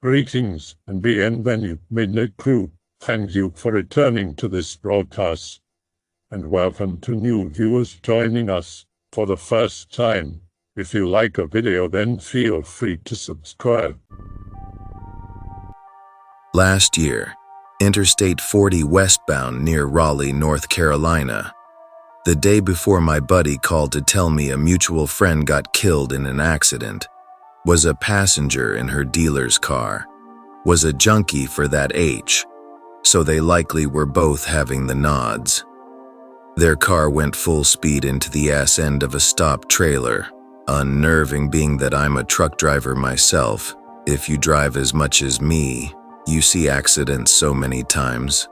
Greetings and bienvenue, Midnight Crew. Thank you for returning to this broadcast, and welcome to new viewers joining us for the first time. If you like a video, then feel free to subscribe. Last year, Interstate 40 westbound near Raleigh, North Carolina. The day before my buddy called to tell me a mutual friend got killed in an accident. Was a passenger in her dealer's car. Was a junkie for that H, so they likely were both having the nods. Their car went full speed into the ass end of a stopped trailer, unnerving being that I'm a truck driver myself. If you drive as much as me, you see accidents so many times.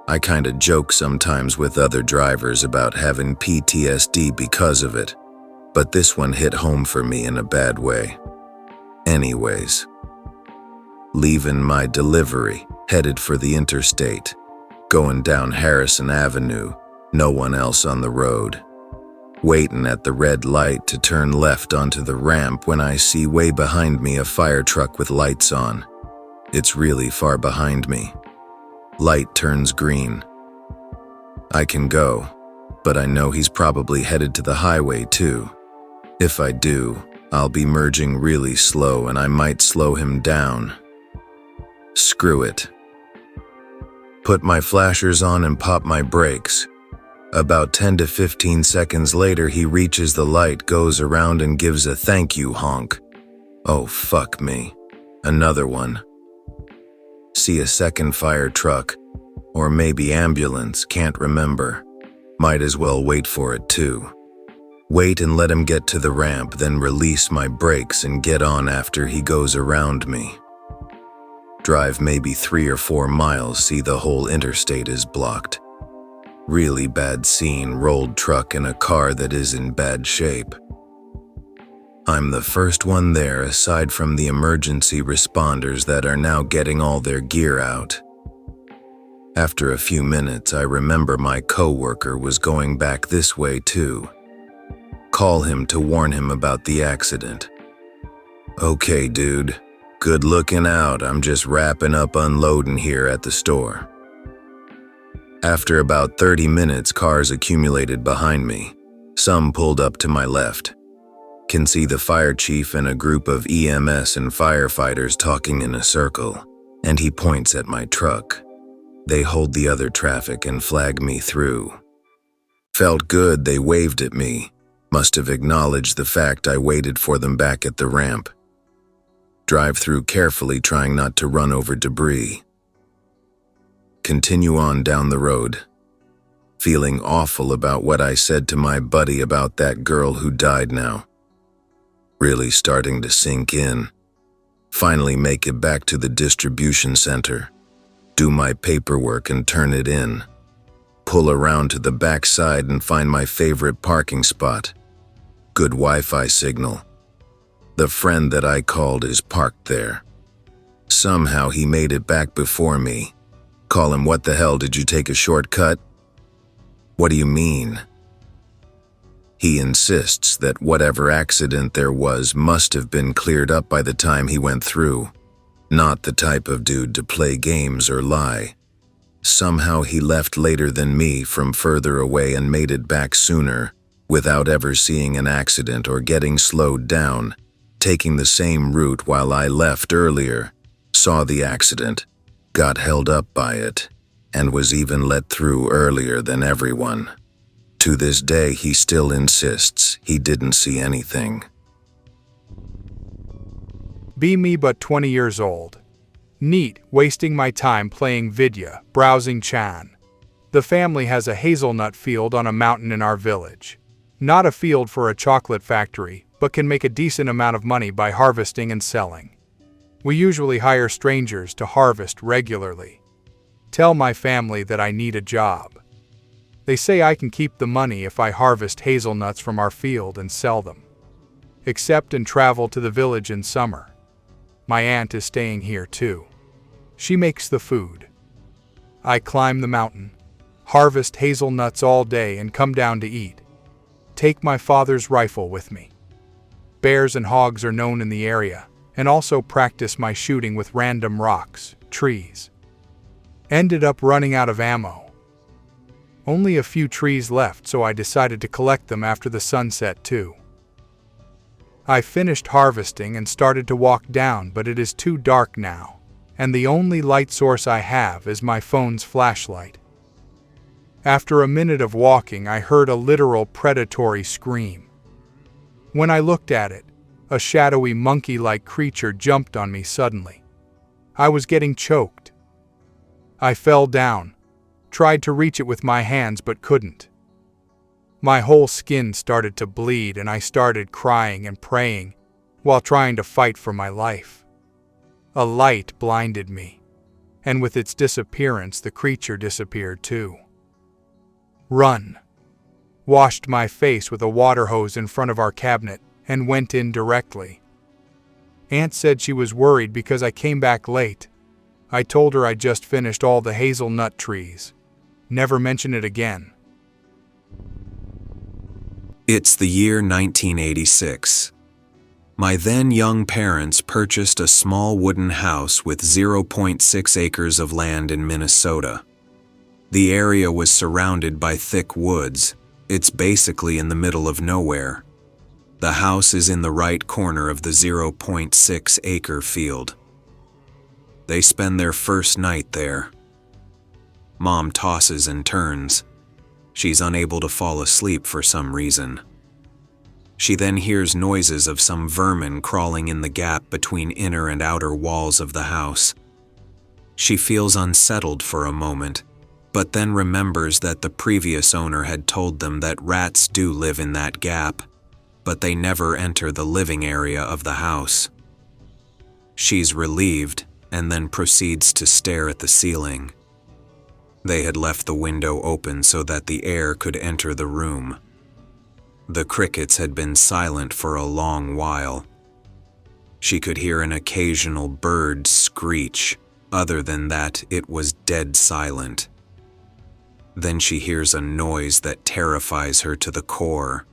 I kinda joke sometimes with other drivers about having PTSD because of it, but this one hit home for me in a bad way. Anyways, leaving my delivery, headed for the interstate, going down Harrison Avenue, no one else on the road. Waiting at the red light to turn left onto the ramp when I see way behind me a fire truck with lights on. It's really far behind me. Light turns green. I can go, but I know he's probably headed to the highway too. If I do, I'll be merging really slow and I might slow him down. Screw it. Put my flashers on and pop my brakes. About 10 to 15 seconds later, he reaches the light, goes around and gives a thank you honk. Oh, fuck me. Another one. See a second fire truck, or maybe ambulance, can't remember. Might as well wait for it too. Wait and let him get to the ramp, then release my brakes and get on after he goes around me. Drive maybe 3 or 4 miles, see the whole interstate is blocked. Really bad scene, rolled truck in a car that is in bad shape. I'm the first one there aside from the emergency responders that are now getting all their gear out. After a few minutes, I remember my coworker was going back this way too. Call him to warn him about the accident. Okay, dude. Good looking out. I'm just wrapping up unloading here at the store. After about 30 minutes, cars accumulated behind me. Some pulled up to my left. Can see the fire chief and a group of EMS and firefighters talking in a circle, and he points at my truck. They hold the other traffic and flag me through. Felt good they waved at me. Must have acknowledged the fact I waited for them back at the ramp. Drive through carefully, trying not to run over debris. Continue on down the road. Feeling awful about what I said to my buddy about that girl who died now. Really starting to sink in. Finally make it back to the distribution center. Do my paperwork and turn it in. Pull around to the back side and find my favorite parking spot. Good Wi-Fi signal. The friend that I called is parked there. Somehow he made it back before me. Call him, what the hell, did you take a shortcut? What do you mean? He insists that whatever accident there was must have been cleared up by the time he went through. Not the type of dude to play games or lie. Somehow he left later than me from further away and made it back sooner, without ever seeing an accident or getting slowed down, taking the same route while I left earlier, saw the accident, got held up by it, and was even let through earlier than everyone. To this day, he still insists he didn't see anything. Be me but 20 years old. Neat, wasting my time playing vidya, browsing Chan. The family has a hazelnut field on a mountain in our village. Not a field for a chocolate factory, but can make a decent amount of money by harvesting and selling. We usually hire strangers to harvest regularly. Tell my family that I need a job. They say I can keep the money if I harvest hazelnuts from our field and sell them. Accept and travel to the village in summer. My aunt is staying here too. She makes the food. I climb the mountain, harvest hazelnuts all day and come down to eat. Take my father's rifle with me. Bears and hogs are known in the area, and also practice my shooting with random rocks, trees. Ended up running out of ammo. Only a few trees left, so I decided to collect them after the sunset too. I finished harvesting and started to walk down, but it is too dark now, and the only light source I have is my phone's flashlight. After a minute of walking, I heard a literal predatory scream. When I looked at it, a shadowy monkey-like creature jumped on me suddenly. I was getting choked. I fell down, tried to reach it with my hands but couldn't. My whole skin started to bleed and I started crying and praying while trying to fight for my life. A light blinded me, and with its disappearance, the creature disappeared too. Run. Washed my face with a water hose in front of our cabinet and went in directly. Aunt said she was worried because I came back late. I told her I just finished all the hazelnut trees. Never mention it again. It's the year 1986. My then young parents purchased a small wooden house with 0.6 acres of land in Minnesota. The area was surrounded by thick woods. It's basically in the middle of nowhere. The house is in the right corner of the 0.6 acre field. They spend their first night there. Mom tosses and turns. She's unable to fall asleep for some reason. She then hears noises of some vermin crawling in the gap between inner and outer walls of the house. She feels unsettled for a moment, but then remembers that the previous owner had told them that rats do live in that gap, but they never enter the living area of the house. She's relieved and then proceeds to stare at the ceiling. They had left the window open so that the air could enter the room. The crickets had been silent for a long while. She could hear an occasional bird screech. Other than that, it was dead silent. Then she hears a noise that terrifies her to the core.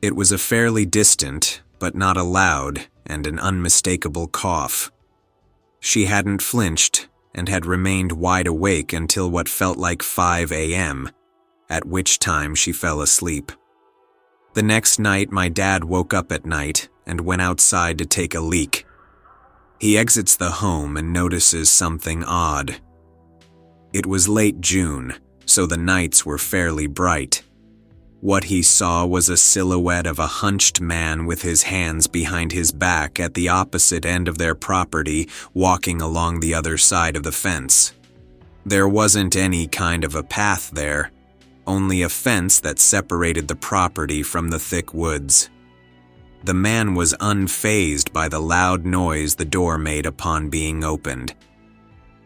It was a fairly distant, but not a loud, and an unmistakable cough. She hadn't flinched and had remained wide awake until what felt like 5 a.m., at which time she fell asleep. The next night, my dad woke up at night and went outside to take a leak. He exits the home and notices something odd. It was late June, so the nights were fairly bright. What he saw was a silhouette of a hunched man with his hands behind his back at the opposite end of their property, walking along the other side of the fence. There wasn't any kind of a path there, only a fence that separated the property from the thick woods. The man was unfazed by the loud noise the door made upon being opened.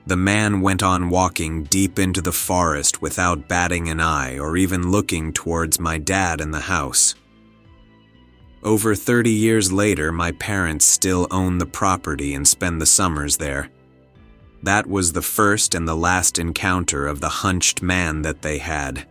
The man went on walking deep into the forest without batting an eye or even looking towards my dad and the house. Over 30 years later, my parents still own the property and spend the summers there. That was the first and the last encounter of the hunched man that they had.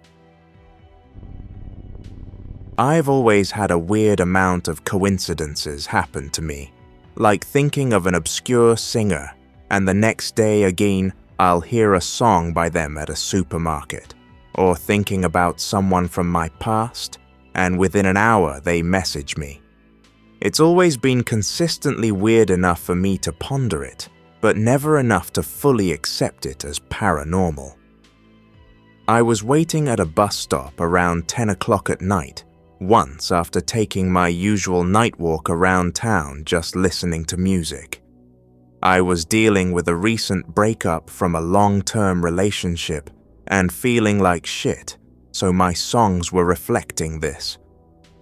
I've always had a weird amount of coincidences happen to me, like thinking of an obscure singer, and the next day again I'll hear a song by them at a supermarket, or thinking about someone from my past, and within an hour they message me. It's always been consistently weird enough for me to ponder it, but never enough to fully accept it as paranormal. I was waiting at a bus stop around 10 o'clock at night, once after taking my usual night walk around town just listening to music. I was dealing with a recent breakup from a long-term relationship and feeling like shit, so my songs were reflecting this.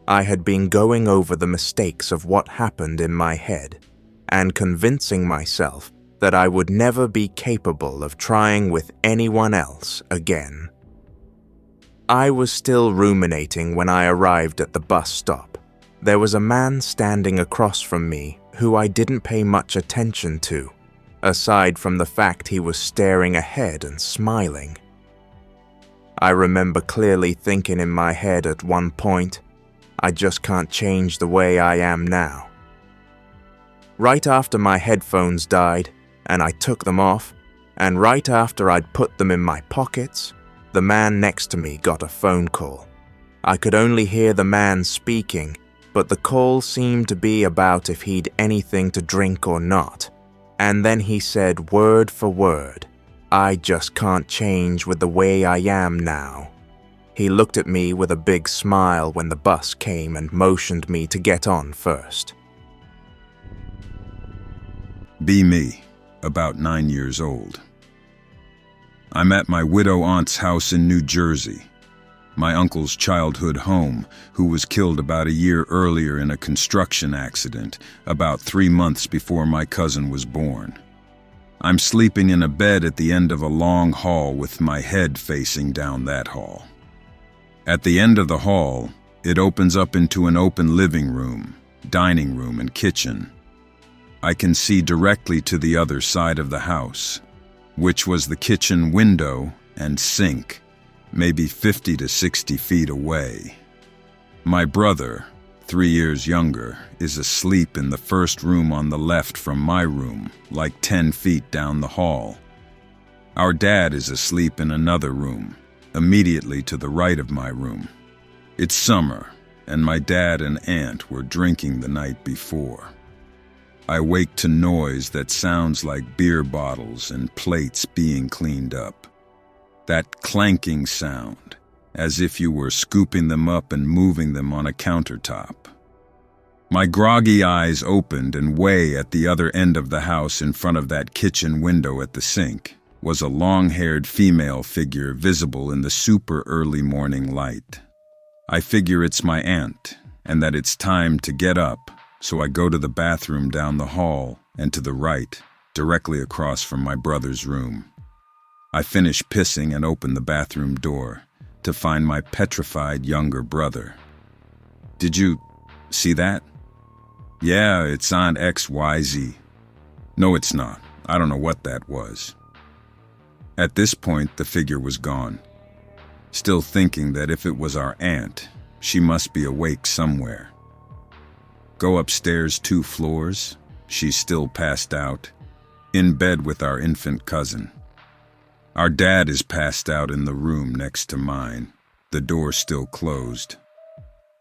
I had been going over the mistakes of what happened in my head and convincing myself that I would never be capable of trying with anyone else again. I was still ruminating when I arrived at the bus stop. There was a man standing across from me who I didn't pay much attention to, aside from the fact he was staring ahead and smiling. I remember clearly thinking in my head at one point, I just can't change the way I am now. Right after my headphones died, and I took them off, and right after I'd put them in my pockets, the man next to me got a phone call. I could only hear the man speaking, but the call seemed to be about if he'd anything to drink or not. And then he said word for word, "I just can't change with the way I am now." He looked at me with a big smile when the bus came and motioned me to get on first. Be me, about 9 years old. I'm at my widow aunt's house in New Jersey, my uncle's childhood home, who was killed about a year earlier in a construction accident, about 3 months before my cousin was born. I'm sleeping in a bed at the end of a long hall with my head facing down that hall. At the end of the hall, it opens up into an open living room, dining room, and kitchen. I can see directly to the other side of the house, which was the kitchen window and sink, maybe 50 to 60 feet away. My brother, 3 years younger, is asleep in the first room on the left from my room, like 10 feet down the hall. Our dad is asleep in another room, immediately to the right of my room. It's summer, and my dad and aunt were drinking the night before. I wake to noise that sounds like beer bottles and plates being cleaned up. That clanking sound, as if you were scooping them up and moving them on a countertop. My groggy eyes opened, and way at the other end of the house in front of that kitchen window at the sink was a long-haired female figure visible in the super early morning light. I figure it's my aunt, and that it's time to get up, so I go to the bathroom down the hall and to the right, directly across from my brother's room. I finish pissing and open the bathroom door to find my petrified younger brother. "Did you see that?" "Yeah, it's on XYZ. "No, it's not. I don't know what that was." At this point, the figure was gone. Still thinking that if it was our aunt, she must be awake somewhere. Go upstairs 2 floors. She's still passed out, in bed with our infant cousin. Our dad is passed out in the room next to mine, the door still closed.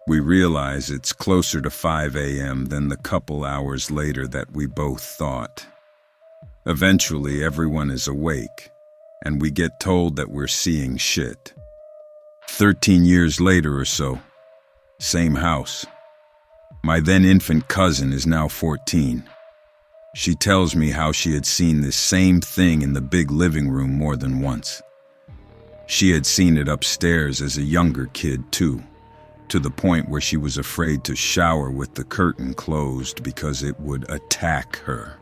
We realize it's closer to 5 a.m. than the couple hours later that we both thought. Eventually, everyone is awake, and we get told that we're seeing shit. 13 years later or so, same house. My then infant cousin is now 14. She tells me how she had seen this same thing in the big living room more than once. She had seen it upstairs as a younger kid too, to the point where she was afraid to shower with the curtain closed because it would attack her.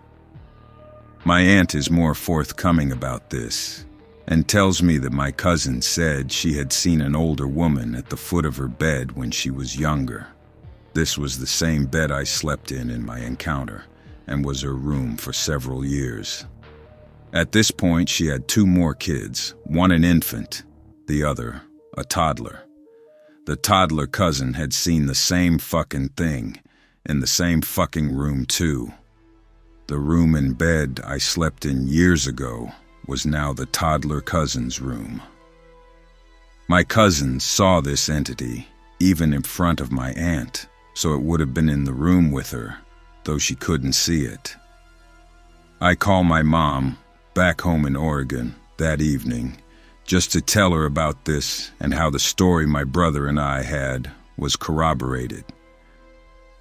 My aunt is more forthcoming about this, and tells me that my cousin said she had seen an older woman at the foot of her bed when she was younger. This was the same bed I slept in my encounter, and was her room for several years. At this point, she had 2 more kids, one an infant, the other a toddler. The toddler cousin had seen the same fucking thing, in the same fucking room too. The room and bed I slept in years ago was now the toddler cousin's room. My cousin saw this entity, even in front of my aunt, so it would have been in the room with her, though she couldn't see it. I call my mom, back home in Oregon, that evening, just to tell her about this and how the story my brother and I had was corroborated.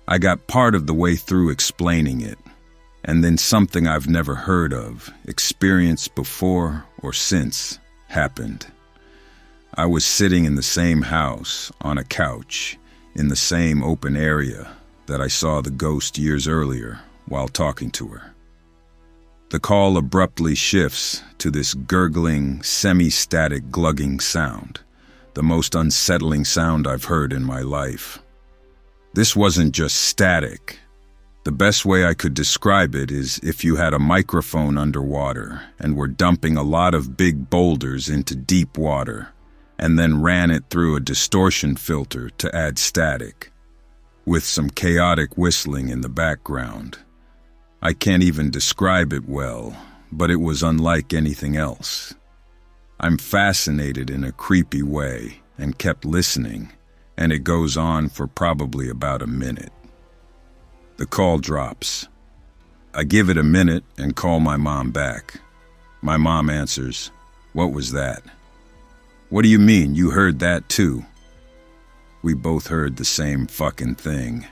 I got part of the way through explaining it, and then something I've never heard of, experienced before or since, happened. I was sitting in the same house, on a couch, in the same open area that I saw the ghost years earlier while talking to her. The call abruptly shifts to this gurgling, semi-static glugging sound, the most unsettling sound I've heard in my life. This wasn't just static. The best way I could describe it is if you had a microphone underwater and were dumping a lot of big boulders into deep water, and then ran it through a distortion filter to add static, with some chaotic whistling in the background. I can't even describe it well, but it was unlike anything else. I'm fascinated in a creepy way and kept listening, and it goes on for probably about a minute. The call drops. I give it a minute and call my mom back. My mom answers, "What was that?" "What do you mean, you heard that too?" We both heard the same fucking thing.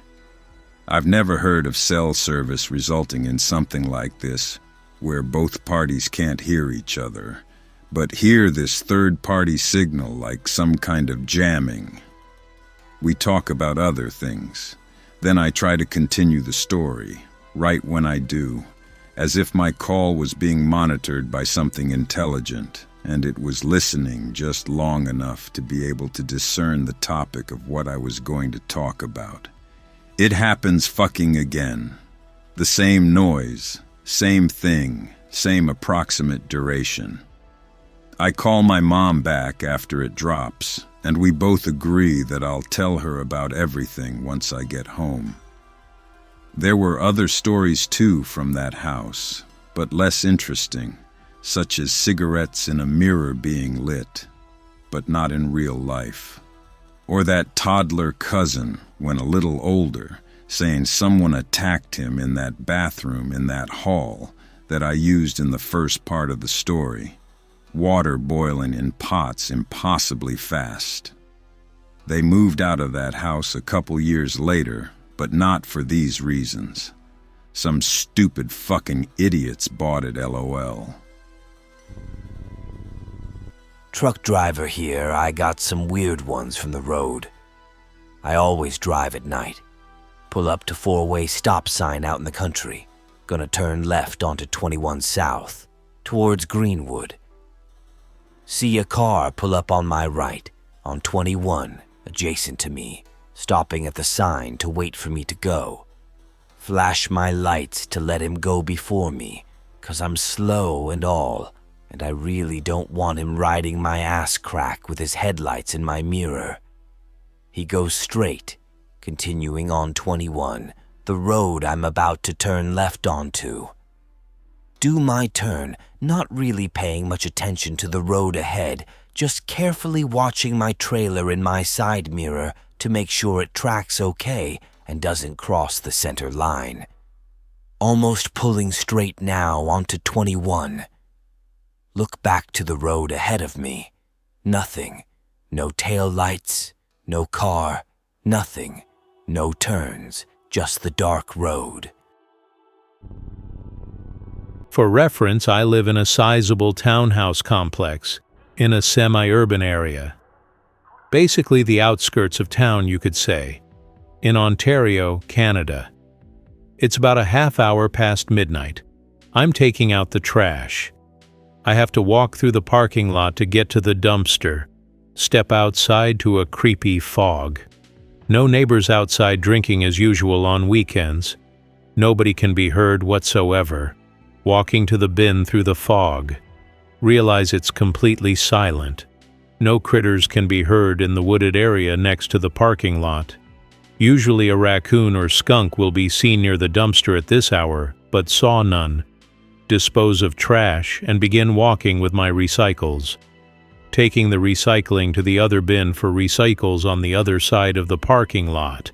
I've never heard of cell service resulting in something like this, where both parties can't hear each other, but hear this third-party signal like some kind of jamming. We talk about other things. Then I try to continue the story, right when I do, as if my call was being monitored by something intelligent, and it was listening just long enough to be able to discern the topic of what I was going to talk about. It happens fucking again. The same noise, same thing, same approximate duration. I call my mom back after it drops, and we both agree that I'll tell her about everything once I get home. There were other stories too from that house, but less interesting, such as cigarettes in a mirror being lit, but not in real life. Or that toddler cousin, when a little older, saying someone attacked him in that bathroom in that hall that I used in the first part of the story. Water boiling in pots impossibly fast. They moved out of that house a couple years later, but not for these reasons. Some stupid fucking idiots bought it, LOL. Truck driver here, I got some weird ones from the road. I always drive at night. Pull up to four-way stop sign out in the country. Gonna turn left onto 21 South, towards Greenwood. See a car pull up on my right, on 21, adjacent to me, stopping at the sign to wait for me to go. Flash my lights to let him go before me, 'cause I'm slow and all, and I really don't want him riding my ass crack with his headlights in my mirror. He goes straight, continuing on 21, the road I'm about to turn left onto. Do my turn, not really paying much attention to the road ahead, just carefully watching my trailer in my side mirror to make sure it tracks okay and doesn't cross the center line. Almost pulling straight now onto 21. Look back to the road ahead of me. Nothing. No tail lights, no car, nothing. No turns, just the dark road. For reference, I live in a sizable townhouse complex in a semi-urban area. Basically the outskirts of town, you could say, in Ontario, Canada. It's about a half hour past midnight. I'm taking out the trash. I have to walk through the parking lot to get to the dumpster, step outside to a creepy fog. No neighbors outside drinking as usual on weekends. Nobody can be heard whatsoever. Walking to the bin through the fog. Realize it's completely silent. No critters can be heard in the wooded area next to the parking lot. Usually a raccoon or skunk will be seen near the dumpster at this hour, but saw none. Dispose of trash and begin walking with my recycles. Taking the recycling to the other bin for recycles on the other side of the parking lot.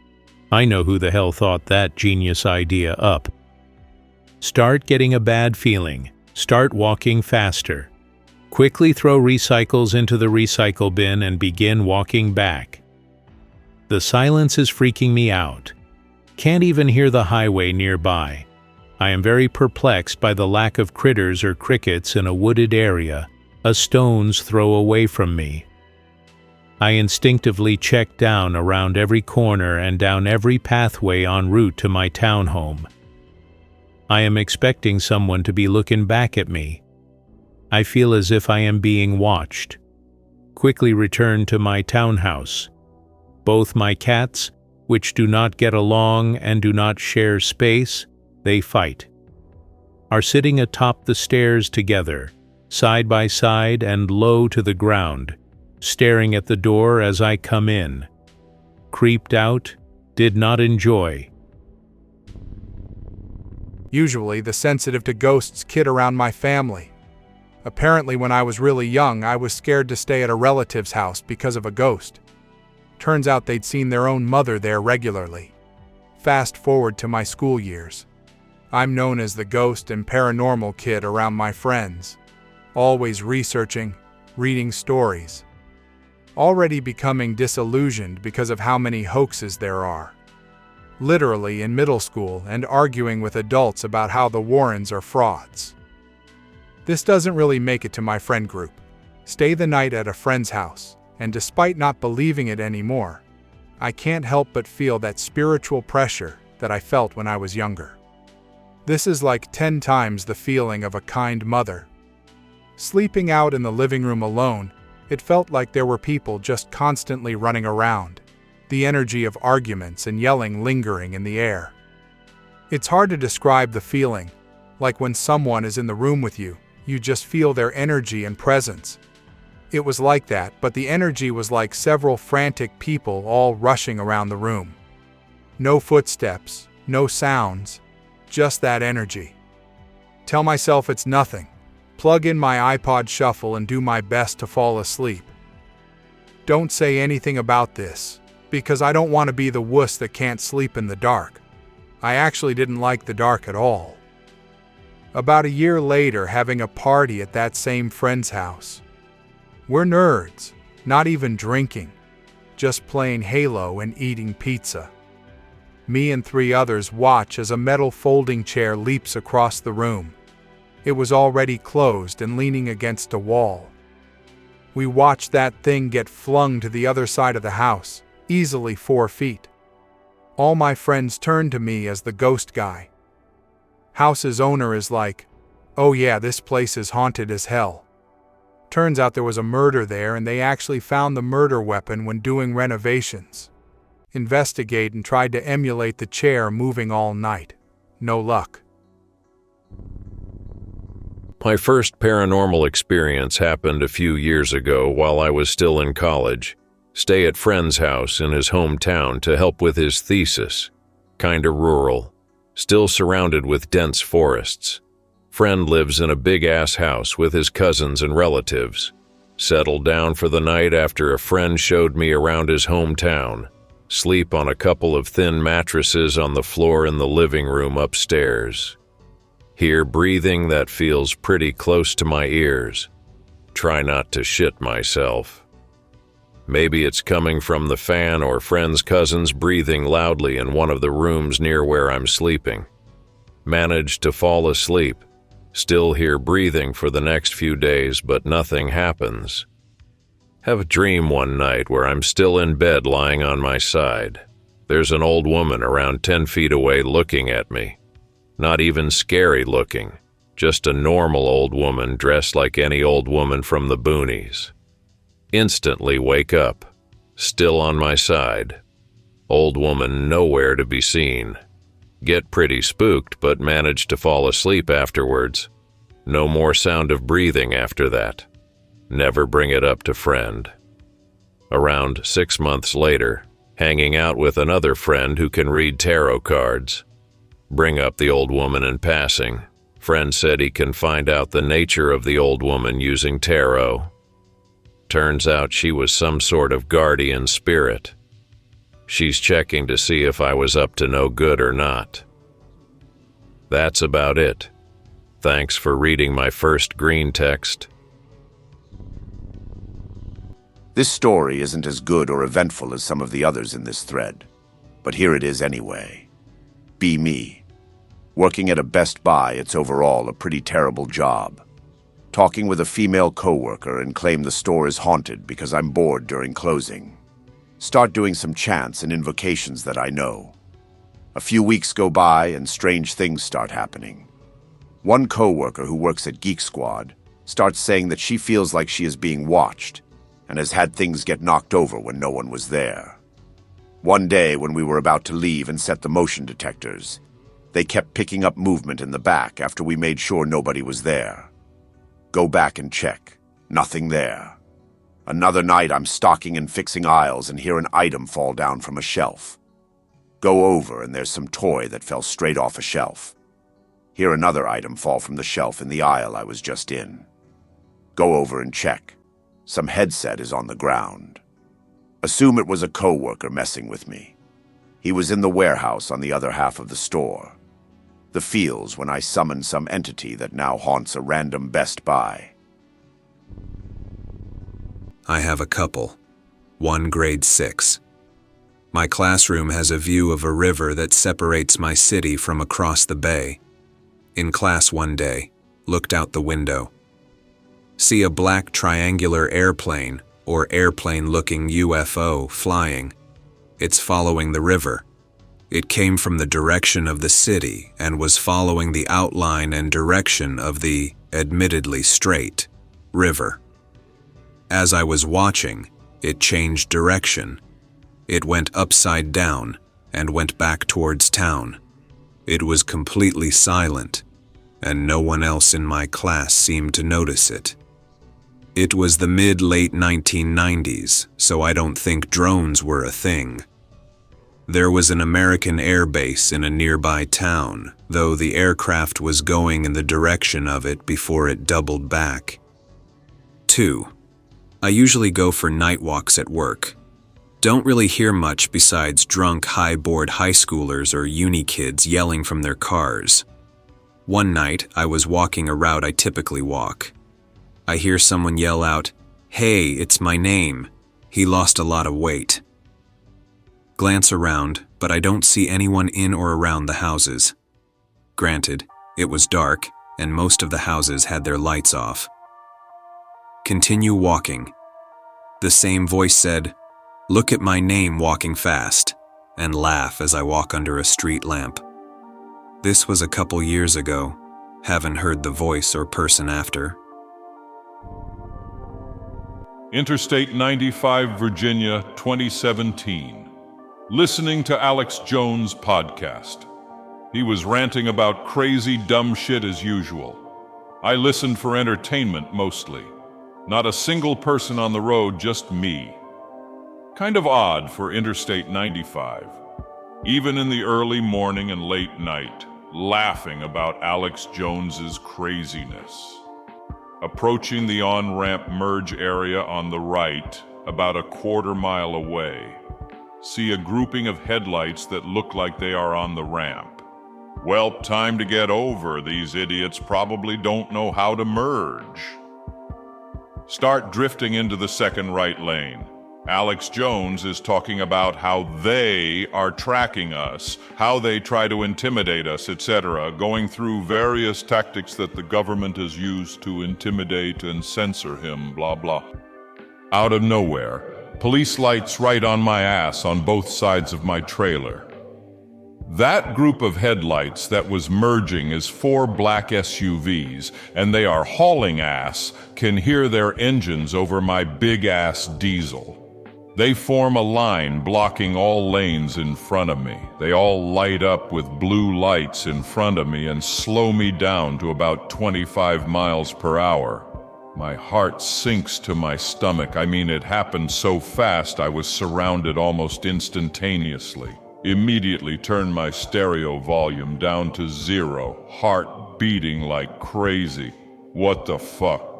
I know who the hell thought that genius idea up. Start getting a bad feeling. Start walking faster. Quickly throw recycles into the recycle bin and begin walking back. The silence is freaking me out. Can't even hear the highway nearby. I am very perplexed by the lack of critters or crickets in a wooded area, a stone's throw away from me. I instinctively check down around every corner and down every pathway en route to my townhome. I am expecting someone to be looking back at me. I feel as if I am being watched. Quickly return to my townhouse. Both my cats, which do not get along and do not share space, they fight, are sitting atop the stairs together, side by side and low to the ground, staring at the door as I come in. Creeped out, did not enjoy. Usually the sensitive to ghosts kid around my family. Apparently when I was really young, I was scared to stay at a relative's house because of a ghost. Turns out they'd seen their own mother there regularly. Fast forward to my school years. I'm known as the ghost and paranormal kid around my friends. Always researching, reading stories. Already becoming disillusioned because of how many hoaxes there are. Literally in middle school and arguing with adults about how the Warrens are frauds. This doesn't really make it to my friend group. Stay the night at a friend's house, and despite not believing it anymore, I can't help but feel that spiritual pressure that I felt when I was younger. This is like 10 times the feeling of a kind mother. Sleeping out in the living room alone, it felt like there were people just constantly running around, the energy of arguments and yelling lingering in the air. It's hard to describe the feeling, like when someone is in the room with you, you just feel their energy and presence. It was like that, but the energy was like several frantic people all rushing around the room. No footsteps, no sounds, just that energy. Tell myself it's nothing. Plug in my iPod Shuffle and do my best to fall asleep. Don't say anything about this, because I don't want to be the wuss that can't sleep in the dark. I actually didn't like the dark at all. About a year later, having a party at that same friend's house. We're nerds, not even drinking, just playing Halo and eating pizza. Me and 3 others watch as a metal folding chair leaps across the room. It was already closed and leaning against a wall. We watched that thing get flung to the other side of the house, easily 4 feet. All my friends turned to me as the ghost guy. House's owner is like, "Oh yeah, this place is haunted as hell." Turns out there was a murder there and they actually found the murder weapon when doing renovations. Investigate and tried to emulate the chair moving all night. No luck. My first paranormal experience happened a few years ago while I was still in college. Stay at friend's house in his hometown to help with his thesis. Kinda rural, still surrounded with dense forests. Friend lives in a big-ass house with his cousins and relatives. Settled down for the night after a friend showed me around his hometown. Sleep on a couple of thin mattresses on the floor in the living room upstairs. Hear breathing that feels pretty close to my ears. Try not to shit myself. Maybe it's coming from the fan or friend's cousins breathing loudly in one of the rooms near where I'm sleeping. Managed to fall asleep. Still hear breathing for the next few days, but nothing happens. Have a dream one night where I'm still in bed lying on my side. There's an old woman around 10 feet away looking at me. Not even scary looking, just a normal old woman dressed like any old woman from the boonies. Instantly wake up, still on my side. Old woman nowhere to be seen. Get pretty spooked, but manage to fall asleep afterwards. No more sound of breathing after that. Never bring it up to friend. Around 6 months later, hanging out with another friend who can read tarot cards. Bring up the old woman in passing. Friend said he can find out the nature of the old woman using tarot. Turns out she was some sort of guardian spirit. She's checking to see if I was up to no good or not. That's about it. Thanks for reading my first Greentext. This story isn't as good or eventful as some of the others in this thread, but here it is anyway. Be me. Working at a Best Buy, it's overall a pretty terrible job. Talking with a female coworker and claim the store is haunted because I'm bored during closing. Start doing some chants and invocations that I know. A few weeks go by and strange things start happening. One coworker who works at Geek Squad starts saying that she feels like she is being watched and has had things get knocked over when no one was there. One day when we were about to leave and set the motion detectors, they kept picking up movement in the back after we made sure nobody was there. Go back and check. Nothing there. Another night I'm stocking and fixing aisles and hear an item fall down from a shelf. Go over and there's some toy that fell straight off a shelf. Hear another item fall from the shelf in the aisle I was just in. Go over and check. Some headset is on the ground. Assume it was a coworker messing with me. He was in the warehouse on the other half of the store. The feels when I summon some entity that now haunts a random Best Buy. I have a couple. One grade 6. My classroom has a view of a river that separates my city from across the bay. In class one day, looked out the window. See a black triangular airplane or airplane-looking UFO flying. It's following the river. It came from the direction of the city and was following the outline and direction of the, admittedly straight, river. As I was watching, it changed direction. It went upside down and went back towards town. It was completely silent, and no one else in my class seemed to notice it. It was the mid-late 1990s, so I don't think drones were a thing. There was an American air base in a nearby town, though the aircraft was going in the direction of it before it doubled back. 2. I usually go for night walks at work. Don't really hear much besides drunk, high-bored high schoolers or uni kids yelling from their cars. One night, I was walking a route I typically walk. I hear someone yell out, "Hey, it's my name. He lost a lot of weight." Glance around, but I don't see anyone in or around the houses. Granted, it was dark, and most of the houses had their lights off. Continue walking. The same voice said, "Look at my name walking fast," and laugh as I walk under a street lamp. This was a couple years ago. Haven't heard the voice or person after. Interstate 95, Virginia, 2017. Listening to Alex Jones' podcast. He was ranting about crazy, dumb shit as usual. I listened for entertainment mostly. Not a single person on the road, just me. Kind of odd for Interstate 95. Even in the early morning and late night, laughing about Alex Jones's craziness. Approaching the on-ramp merge area on the right, about a quarter-mile away. See a grouping of headlights that look like they are on the ramp. Well, time to get over. These idiots probably don't know how to merge. Start drifting into the second right lane. Alex Jones is talking about how they are tracking us, how they try to intimidate us, etc., going through various tactics that the government has used to intimidate and censor him, blah blah. Out of nowhere, police lights right on my ass on both sides of my trailer. That group of headlights that was merging is 4 black SUVs, and they are hauling ass, can hear their engines over my big-ass diesel. They form a line blocking all lanes in front of me. They all light up with blue lights in front of me and slow me down to about 25 miles per hour. My heart sinks to my stomach. I mean, it happened so fast I was surrounded almost instantaneously. Immediately turned my stereo volume down to 0, heart beating like crazy. What the fuck?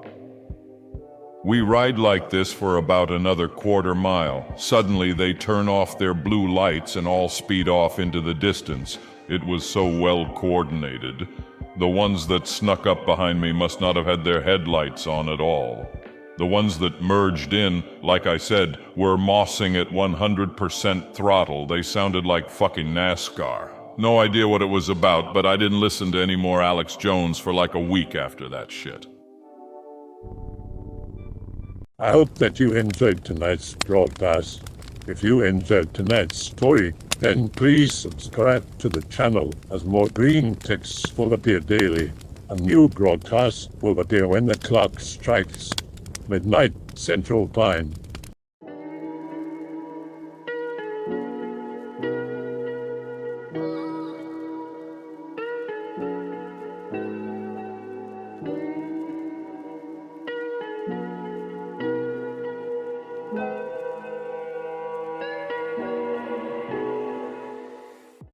We ride like this for about another quarter mile. Suddenly they turn off their blue lights and all speed off into the distance. It was so well coordinated. The ones that snuck up behind me must not have had their headlights on at all. The ones that merged in, like I said, were mossing at 100% throttle. They sounded like fucking NASCAR. No idea what it was about, but I didn't listen to any more Alex Jones for like a week after that shit. I hope that you enjoyed tonight's broadcast. If you enjoyed tonight's story, then please subscribe to the channel as more Greentext will appear daily. A new broadcast will appear when the clock strikes midnight Central Time.